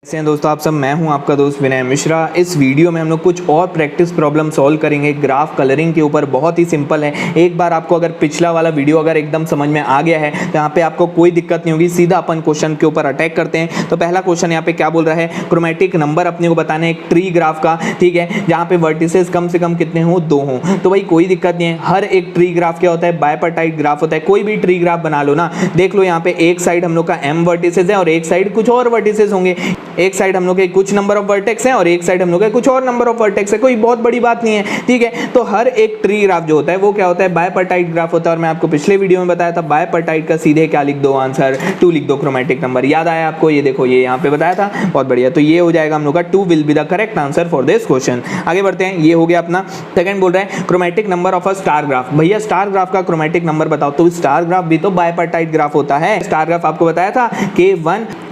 कैसे हैं दोस्तों आप सब। मैं हूं आपका दोस्त विनय मिश्रा। इस वीडियो में हम लोग कुछ और प्रैक्टिस प्रॉब्लम सॉल्व करेंगे ग्राफ कलरिंग के ऊपर। बहुत ही सिंपल है। एक बार आपको अगर पिछला वाला वीडियो अगर एकदम समझ में आ गया है तो यहाँ पे आपको कोई दिक्कत नहीं होगी। सीधा अपन क्वेश्चन के ऊपर अटैक करते हैं। तो पहला क्वेश्चन यहाँ पे क्या बोल रहा है, क्रोमेटिक नंबर अपने को बताना है एक ट्री ग्राफ का, ठीक है, जहाँ पे वर्टिसेस कम से कम कितने हो, 2 हों। तो भाई कोई दिक्कत नहीं है। हर एक ट्री ग्राफ क्या होता है, बायपार्टाइट ग्राफ होता है। कोई भी ट्री ग्राफ बना लो ना, देख लो यहाँ पे एक साइड हम लोग का m वर्टिसेस है और एक साइड कुछ और वर्टिसेस होंगे। एक साइड हम लोग के कुछ नंबर ऑफ वर्टेक्स हैं और एक साइड हम लोग के कुछ और नंबर ऑफ वर्टेक्स है। कोई बहुत बड़ी बात नहीं है, ठीक है। तो हर एक ट्री ग्राफ जो होता है वो क्या होता है, बायपार्टाइट ग्राफ होता है। और मैं आपको पिछले वीडियो में बताया था बायपार्टाइट का सीधे क्या लिख दो, आंसर 2 लिख दो। क्रोमेटिक नंबर याद आया आपको? ये देखो, ये यहाँ पे बताया था, बहुत बढ़िया। तो ये हो जाएगा हम लोग का 2 will be the correct answer for this question. आगे बढ़ते हैं। ये हो गया अपना सेकंड। बोल रहा है chromatic number of a star graph. भैया स्टार ग्राफ का क्रोमेटिक नंबर बताओ। तो स्टार ग्राफ भी तो बायपार्टाइट ग्राफ होता है। स्टार ग्राफ आपको बताया था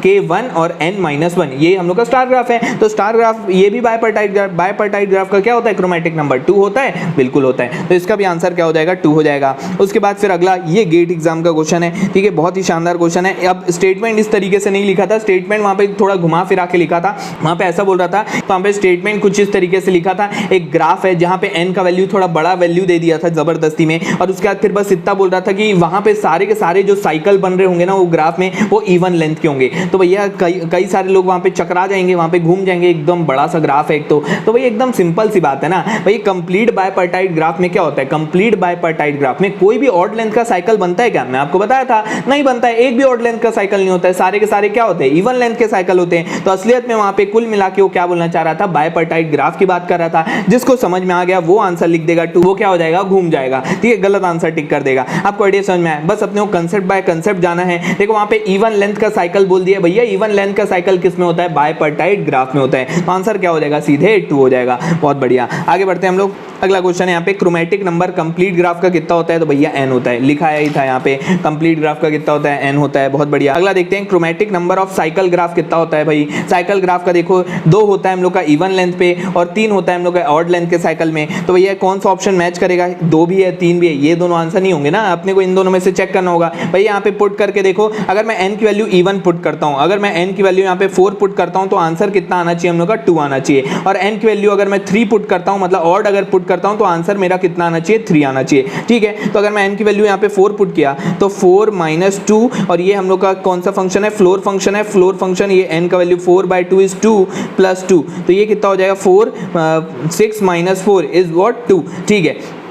K1 और n-1, ये हम लोग का स्टार ग्राफ है। तो स्टार ग्राफ ये भी बायपार्टाइट ग्राफ का क्या होता है, क्रोमेटिक नंबर 2 होता है, बिल्कुल होता है। तो इसका भी आंसर क्या हो जाएगा, 2 हो जाएगा। उसके बाद फिर अगला ये गेट एग्जाम का क्वेश्चन है, ठीक है, बहुत ही शानदार क्वेश्चन है। अब स्टेटमेंट इस तरीके से नहीं लिखा था, स्टेटमेंट वहां पे थोड़ा घुमा फिरा के लिखा था। वहां पे ऐसा बोल रहा था, तो वहां पे स्टेटमेंट कुछ इस तरीके से लिखा था, एक ग्राफ है जहां पे n का वैल्यू थोड़ा बड़ा वैल्यू दे दिया था जबरदस्ती में, और उसके बाद फिर बस इतना बोल रहा था कि वहां पे सारे के सारे जो साइकिल बन रहे होंगे ना वो ग्राफ में, वो इवन लेंथ के होंगे। तो भैया कई सारे लोग वहां पे चकरा जाएंगे, वहां पे घूम जाएंगे। एकदम बड़ा सा ग्राफ है एक तो भाई एकदम सिंपल सी बात है ना भाई। कंप्लीट बायपार्टाइट ग्राफ में क्या होता है, कंप्लीट बायपार्टाइट ग्राफ में कोई भी ऑड लेंथ का साइकिल बनता है क्या? मैं आपको बताया था नहीं बनता है। एक भी ऑड लेंथ का साइकिल नहीं होता है, सारे के सारे क्या होते हैं, इवन लेंथ के साइकिल होते हैं। तो असलियत में वहां पे कुल मिला के वो क्या बोलना चाह रहा था, बायपार्टाइट ग्राफ की बात कर रहा था। जिसको समझ में आ गया वो आंसर लिख देगा 2, वो क्या हो जाएगा, घूम जाएगा, ठीक है, गलत आंसर टिक कर देगा। आपको आइडिया समझ में आया? बस अपने को कंसेप्ट बाय कंसेप्ट जाना है। देखो वहां पे इवन लेंथ का साइकिल बोल दिया भैया, इवन लेंथ का साइकिल किस में होता है, बायपार्टाइट ग्राफ में होता है। तो आंसर क्या हो जाएगा, सीधे 2 हो जाएगा। बहुत बढ़िया, आगे बढ़ते हैं हम लोग। अगला क्वेश्चन है यहाँ पे, क्रोमेटिक नंबर कंप्लीट ग्राफ का कितना होता है? तो भैया n होता है, लिखा ही था यहाँ पे, कंप्लीट ग्राफ का कितना होता है, n होता है। बहुत बढ़िया। अगला देखते हैं, chromatic number of cycle graph कितना होता है? भाई साइकिल ग्राफ का देखो 2 होता है हम लोग का इवन लेंथ पे और 3 होता है हम लोग का ऑड लेंथ के साइकिल में। तो भैया कौन सा ऑप्शन मैच करेगा? 2 भी है 3 भी है, ये दोनों आंसर नहीं होंगे ना, अपने को इन दोनों में से चेक करना होगा। भाई यहाँ पे पुट करके देखो, अगर मैं n की वैल्यू इवन पुट करता हूँ, अगर मैं n की वैल्यू यहाँ पे 4 पुट करता हूँ तो आंसर कितना आना चाहिए हम लोग का, 2 आना चाहिए। और n की वैल्यू अगर मैं 3 पुट करता हूँ, मतलब ऑड अगर पुट करता हूँ, तो आंसर मेरा कितना आना चाहिए, 3 आना चाहिए, ठीक है। तो अगर मैं n की वैल्यू यहाँ पे 4 पुट किया तो 4 - 2, और ये हम लोग का कौन सा फंक्शन है, फ्लोर फंक्शन है। फ्लोर फंक्शन, ये n का वैल्यू 4/2 इज 2 + 2, तो ये कितना हो जाएगा, 6 - 4 इज व्हाट, 2, ठीक है।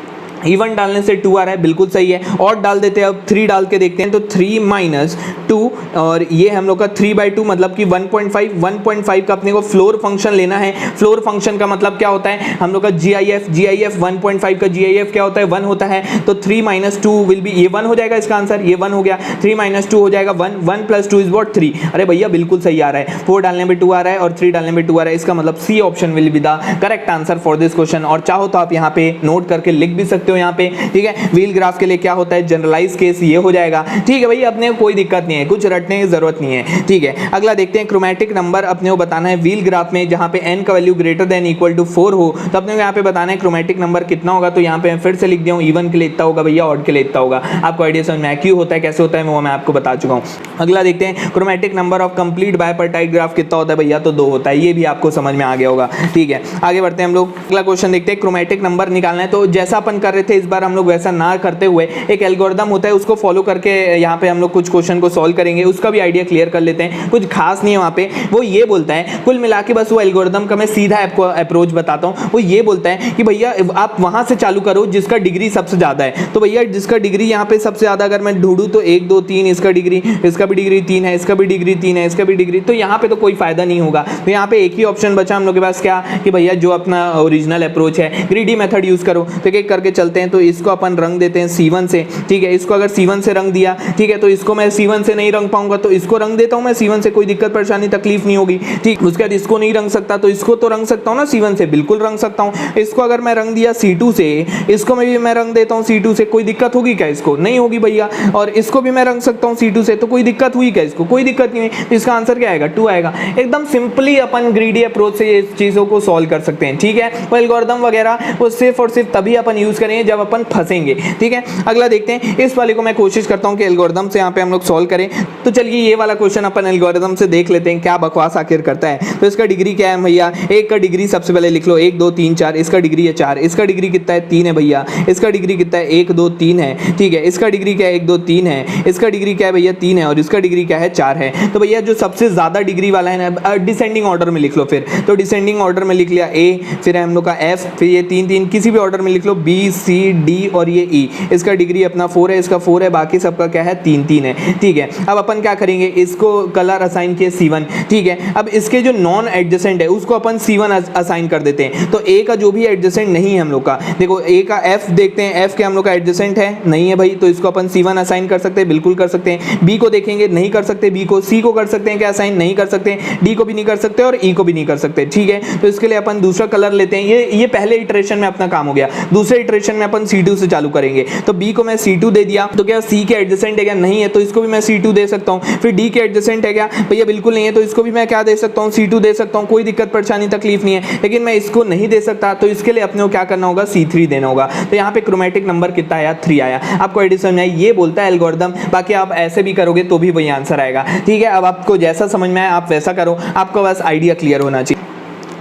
इवन डालने से 2 आ रहा है, बिल्कुल सही है। और डाल देते हैं, अब 3 डाल के देखते हैं। तो 3 - 2, और ये हम लोग का 3/2 मतलब कि 1.5 का अपने को फ्लोर फंक्शन लेना है। फ्लोर फंक्शन का मतलब क्या होता है, हम लोग का GIF 1.5 का GIF क्या होता है, 1 होता है। तो 3 - 2 विल बी, ये 1 हो जाएगा, इसका आंसर ये 1 हो गया। 3 - 2 हो जाएगा 1 + 2 इज व्हाट, 3। अरे भैया बिल्कुल सही आ रहा है, 4 डालने में 2 आ रहा है और 3 डालने में 2 आ रहा है। इसका मतलब C option will be the correct answer for this question. और चाहो तो आप यहाँ पे नोट करके लिख भी सकते हो यहाँ पे, ठीक है। व्हील ग्राफ के लिए क्या होता है, जनरलाइज केस, ये हो जाएगा, ठीक है भाई। अपने को कोई दिक्कत नहीं है, कुछ रटने की जरूरत नहीं है, ठीक है। अगला देखते हैं, क्रोमेटिक नंबर अपने को बताना है व्हील ग्राफ में जहां पे n का value greater than equal to 4 हो। तो अपने को यहाँ पे बताना है क्रोमेटिक नंबर कितना होगा। तो यहाँ पे मैं फिर से लिख दिया हूँ, इवन के लिए इतना होगा भैया, ऑड के लिए इतना होगा। आपको आइडिया समझ में आया क्यों होता है, कैसे होता है, वो मैं आपको बता चुका हूँ। अगला देखते हैं, chromatic number of complete बायपार्टाइट graph कितना होता है भैया? तो 2 होता है, ये भी आपको समझ में आ गया होगा, ठीक है। आगे बढ़ते हैं हम लोग। अगला क्वेश्चन देखते हैं, क्रोमेटिक नंबर निकालना है। तो जैसा अपन कर रहे थे इस बार हम लोग वैसा ना करते हुए एक एल्गोरिथम होता है, उसको फॉलो करके यहाँ पे हम लोग कुछ क्वेश्चन को सॉल्व करेंगे। उसका भी आइडिया क्लियर कर लेते हैं, कुछ खास नहीं है वहाँ पे। वो ये बोलता है, कुल मिला के बस वो एल्गोरिथम का मैं सीधा आपको अप्रोच बताता हूँ। वो ये बोलता है कि भैया आप वहाँ से चालू करो जिसका डिग्री सबसे ज़्यादा है। तो भैया जिसका डिग्री यहाँ पे सबसे ज़्यादा अगर मैं ढूंढूँ तो 1 2 3 इसका डिग्री, इसका भी डिग्री 3 है, इसका भी डिग्री 3 है, इसका भी डिग्री, तो यहाँ पे तो कोई फायदा नहीं होगा। तो यहाँ पे एक ही ऑप्शन बचा हम लोग के पास, क्या कि भैया जो अपना ओरिजिनल अप्रोच है, ग्रीडी मेथड यूज़ करो। तो एक एक करके चलते हैं। तो इसको अपन रंग देते हैं C1 से, ठीक है। इसको अगर C1 से रंग दिया, ठीक है, तो इसको मैं C1 से नहीं रंग पाऊंगा, तो इसको रंग देता हूं मैं C1 से, कोई दिक्कत परेशानी तकलीफ नहीं होगी, ठीक। उसके बाद इसको नहीं रंग सकता तो इसको तो रंग सकता हूं ना C1 से, बिल्कुल रंग सकता हूं। इसको अगर मैं रंग दिया C2 से, इसको मैं भी मैं रंग देता हूं C2 से, कोई दिक्कत होगी क्या? इसको नहीं होगी भैया। और इसको भी मैं रंग सकता हूं C2 से, तो कोई दिक्कत हुई क्या? इसको कोई दिक्कत नहीं है। इसका आंसर क्या आएगा? 2 आएगा। एकदम सिंपली अपन ग्रीडी अप्रोच से ये चीजों को सॉल्व कर सकते हैं, ठीक है। एल्गोरिथम वगैरह वो सिर्फ और सिर्फ तभी अपन यूज करेंगे हैं जब अपन फंसेंगे। ठीक है, अगला देखते हैं। इस वाले को मैं कोशिश करता हूं कि एल्गोरिथम से यहाँ पे हम लोग सॉल्व करें। तो चलिए ये वाला क्वेश्चन अपन एल्गोरिथम से देख लेते हैं क्या बकवास आखिर करता है। तो इसका डिग्री क्या है भैया, एक का डिग्री सबसे पहले लिख लो 1 2 3 4, इसका डिग्री है 4, इसका डिग्री कितना है 3 है भैया, इसका डिग्री कितना है 1 2 3 है। ठीक है, इसका डिग्री क्या है 1 2 3 है, इसका डिग्री क्या है भैया 3 है, और इसका डिग्री क्या है 4 है। तो भैया जो सबसे ज्यादा डिग्री वाला है ना, डिसेंडिंग ऑर्डर में लिख लो फिर। तो डिसेंडिंग ऑर्डर में लिख लिया ए, फिर हम लोग का एफ, फिर ये 3 3 किसी भी ऑर्डर में लिख लो, बी सी डी और ये ई। इसका डिग्री अपना 4 है, इसका 4 है, बाकी सबका क्या है 3 3 है। ठीक है, अब अपन क्या करेंगे, इसको कलर असाइन किए C1। ठीक है, अब इसके जो नॉन एडजेसेंट है उसको अपन C1 असाइन कर देते हैं। तो ए का जो भी एडजेसेंट नहीं है हम लोग का, देखो ए का एफ देखते हैं, एफ के हम लोग का एडजेसेंट है नहीं है भाई, तो इसको अपन C1 असाइन कर सकते हैं, बिल्कुल कर सकते हैं। बी को देखेंगे नहीं कर सकते, बी को, सी को कर सकते हैं क्या असाइन, नहीं कर सकते, डी को भी नहीं कर सकते और ई को भी नहीं कर सकते। ठीक है, तो इसके लिए अपन दूसरा कलर लेते हैं। ये पहले इटरेशन में अपना काम हो गया। दूसरे इटरेशन में अपन C2 से चालू करेंगे। तो बी को मैं C2 दे दिया, तो क्या सी के एडजेसेंट है क्या, नहीं है, तो इसको भी मैं C2 दे सकता हूं। फिर डी के एडजेसेंट है क्या भैया, बिल्कुल नहीं है, तो इसको भी मैं क्या दे सकता हूं, C2 दे सकता हूं, कोई दिक्कत परेशानी तकलीफ नहीं है। लेकिन मैं इसको नहीं दे सकता, तो इसके लिए अपने को क्या करना होगा, C3 देना होगा। तो यहाँ पे क्रोमेटिक नंबर कितना आया, 3 आया। आपको एडिशन में ये बोलता है एल्गोरिथम, बाकी आप ऐसे भी करोगे तो भी वही आंसर आएगा। ठीक है, अब आपको जैसा समझ में आए आप वैसा करो, आपका बस आइडिया क्लियर होना चाहिए।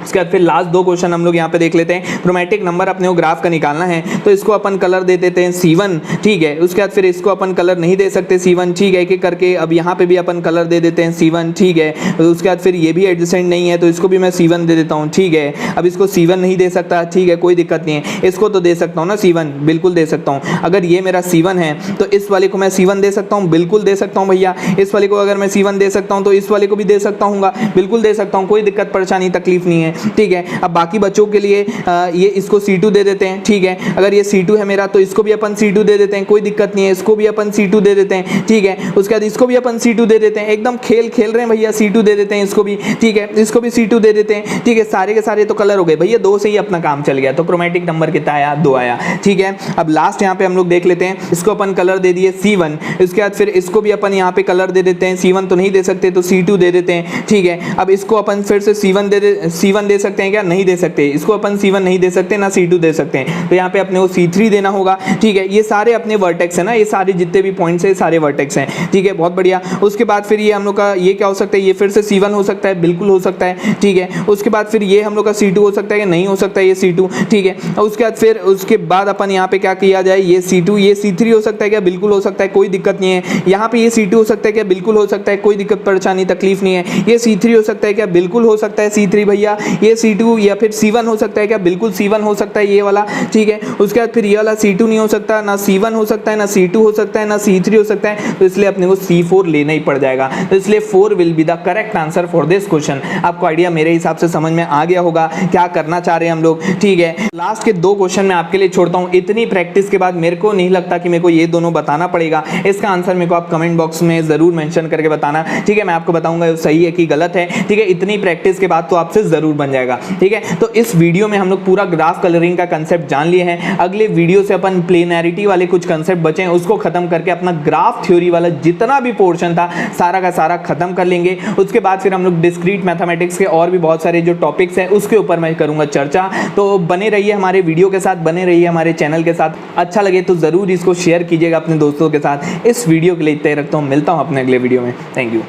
उसके बाद फिर लास्ट 2 क्वेश्चन हम लोग यहाँ पे देख लेते हैं। क्रोमेटिक नंबर अपने को ग्राफ का निकालना है, तो इसको अपन कलर दे देते हैं C1। ठीक है, उसके बाद फिर इसको अपन कलर नहीं दे सकते C1। ठीक है, एक एक करके अब यहाँ पे भी अपन कलर दे देते हैं C1। ठीक है, उसके बाद फिर ये भी एडजेसेंट नहीं है, तो इसको भी मैं C1 दे देता हूँ। ठीक है, अब इसको C1 नहीं दे सकता, ठीक है कोई दिक्कत नहीं है, इसको तो दे सकता हूँ ना C1, बिल्कुल दे सकता हूँ। अगर ये मेरा C1 है तो इस वाले को मैं C1 दे सकता हूँ, बिल्कुल दे सकता हूँ भैया। इस वाले को अगर मैं C1 दे सकता हूँ तो इस वाले को भी दे सकता हूँ, बिल्कुल दे सकता हूँ, कोई दिक्कत परेशानी तकलीफ नहीं है। ठीक है, अब बाकी बच्चों के लिए ये इसको C2 दे देते हैं। ठीक है, अगर ये C2 है मेरा तो इसको भी अपन C2 दे देते हैं, कोई दिक्कत नहीं है, इसको भी अपन C2 दे देते हैं। ठीक है, उसके बाद इसको भी अपन C2 दे देते हैं, एकदम खेल रहे हैं भैया, C2 दे देते हैं इसको भी। ठीक है, इसको भी C2 दे देते हैं। ठीक है, सारे के सारे तो कलर हो गए भैया, 2 से ही अपना काम चल गया। तो क्रोमेटिक नंबर कितना आया, 2 आया। ठीक है, अब लास्ट यहाँ पे हम लोग देख लेते हैं, इसको अपन कलर दे दिए C1। इसके बाद फिर इसको भी अपन यहाँ पे कलर दे देते हैं, C1 तो नहीं दे सकते तो C2 दे देते हैं। ठीक है, अब इसको अपन फिर से C1 दे सकते हैं क्या, नहीं दे सकते, इसको अपन C1 नहीं दे सकते ना C2 दे सकते हैं, तो यहाँ पे अपने को C3 देना होगा। ठीक है, ये सारे अपने वर्टेक्स है ना, ये सारे जितने भी पॉइंट्स है सारे वर्टेक्स हैं। ठीक है, बहुत बढ़िया। उसके बाद फिर ये हम लोग का ये क्या हो सकता है, ये फिर से C1 हो सकता है, बिल्कुल हो सकता है। ठीक है, उसके बाद फिर ये हम लोग का C2 हो सकता है कि नहीं हो सकता है, ये C2। ठीक है, और उसके बाद अपन यहाँ पे क्या किया जाए, ये C2 ये C3 हो सकता है क्या, बिल्कुल हो सकता है, कोई दिक्कत नहीं है। यहाँ पे ये C2 हो सकता है क्या, बिल्कुल हो सकता है, कोई दिक्कत परेशानी तकलीफ नहीं है। ये C3 हो सकता है क्या, बिल्कुल हो सकता है C3 भैया। ये C2 या फिर C1 हो सकता है क्या, बिल्कुल C1 हो सकता है ये वाला। ठीक है, उसके बाद फिर ये वाला C2 नहीं हो सकता, ना C1 हो सकता है, ना C2 हो सकता है, ना C3 हो सकता है, तो इसलिए अपने को C4 लेना ही पड़ जाएगा। तो इसलिए 4 will be the correct answer for this question. आपको आइडिया मेरे हिसाब से समझ में आ गया होगा क्या करना चाह रहे हैं हम लोग। ठीक है, लास्ट के 2 क्वेश्चन मैं आपके लिए छोड़ता हूं। इतनी प्रैक्टिस के बाद मेरे को नहीं लगता कि मेरे को ये दोनों बताना पड़ेगा। इसका आंसर मेरे को आप कमेंट बॉक्स में जरूर मेंशन करके बताना। ठीक है, मैं आपको बताऊंगा सही है कि गलत है। ठीक है, इतनी प्रैक्टिस के बाद तो आपसे जरूर बन जाएगा। ठीक है, तो इस वीडियो में हम लोग पूरा ग्राफ कलरिंग का कंसेप्ट जान लिए हैं। अगले वीडियो से अपन प्लेनैरिटी वाले कुछ कंसेप्ट बचे हैं, उसको खत्म करके अपना ग्राफ थ्योरी वाला जितना भी पोर्शन था सारा का सारा खत्म कर लेंगे। उसके बाद फिर हम लोग डिस्क्रीट मैथमेटिक्स के और भी बहुत सारे जो टॉपिक्स हैं उसके ऊपर मैं करूंगा चर्चा। तो बने रहिए हमारे वीडियो के साथ, बने रहिए हमारे चैनल के साथ। अच्छा लगे तो जरूर इसको शेयर कीजिएगा अपने दोस्तों के साथ। इस वीडियो के लिए इतना ही रखता हूं, मिलता हूं अपने अगले वीडियो में। Thank you.